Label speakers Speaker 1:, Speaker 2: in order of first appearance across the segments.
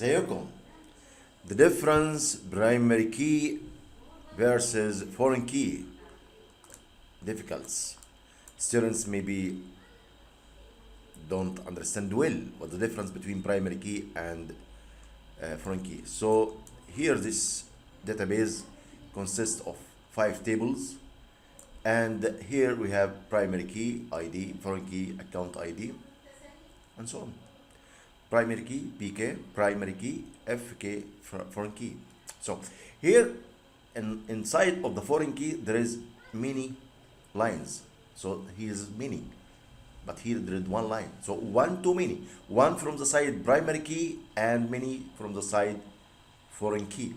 Speaker 1: ازيكم. The difference primary key versus foreign key. Difficulties. Students maybe don't understand well what the difference between primary key and foreign key. So here this database consists of 5 tables, and here we have primary key ID, foreign key account ID, and so on. Primary key PK, primary key FK, foreign key. So here inside of the foreign key there is many lines. So here is many, but here there is one line. So one to many, one from the side primary key and many from the side foreign key.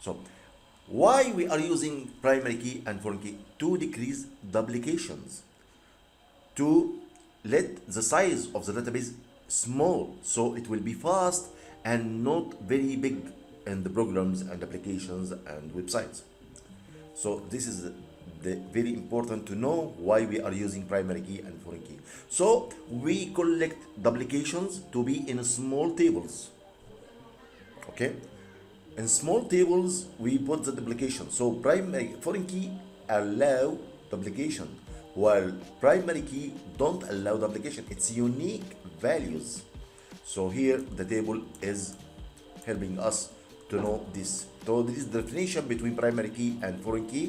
Speaker 1: So why we are using primary key and foreign key? To decrease duplications, to let the size of the database small, so it will be fast and not very big in the programs and applications and websites. So this is very important to know why we are using primary key and foreign key. So we collect duplications to be in small tables. Okay, in small tables we put the duplication. So foreign key allow duplication, while primary key don't allow duplication. It's unique values. So here the table is helping us to know this. So this is the definition between primary key and foreign key,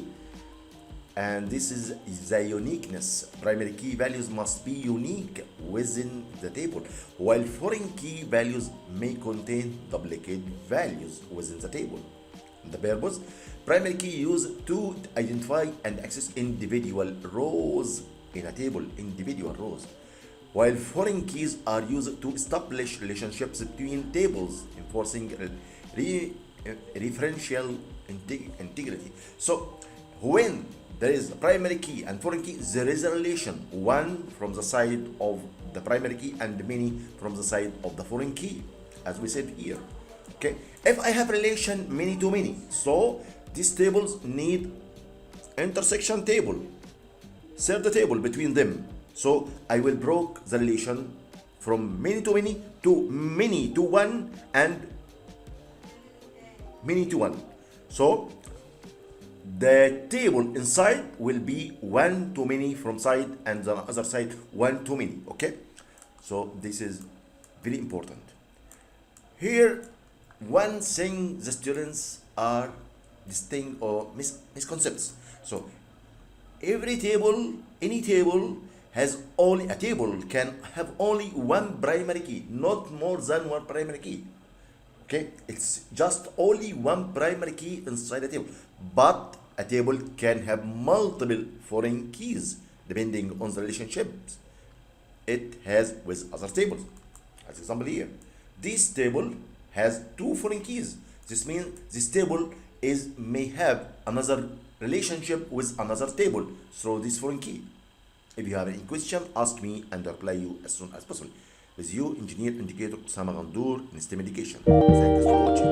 Speaker 1: and this is the uniqueness. Primary key values must be unique within the table, while foreign key values may contain duplicate values within the table. The purpose: primary key used to identify and access individual rows in a table, individual rows, while foreign keys are used to establish relationships between tables, enforcing referential integrity. So when there is a primary key and foreign key, there is a relation, one from the side of the primary key and many from the side of the foreign key, as we said here. Okay, if I have relation many to many, so these tables need intersection table, insert the table between them. So I will break the relation from many to many to one and many to one. So the table inside will be one to many from side, and the other side one to many. Okay, so this is very important. Here one thing the students are distinct or misconceptions. So every table, any table has only a table can have only one primary key, not more than one primary key. Okay, it's just only one primary key inside a table, but a table can have multiple foreign keys depending on the relationships it has with other tables. As example here, this table has 2 foreign keys. This means this table may have another relationship with another table through this foreign key. If you have any question, ask me and I'll reply you as soon as possible. With you, Engineer Indicator Osama Gandour in STEM Education. Thanks for watching.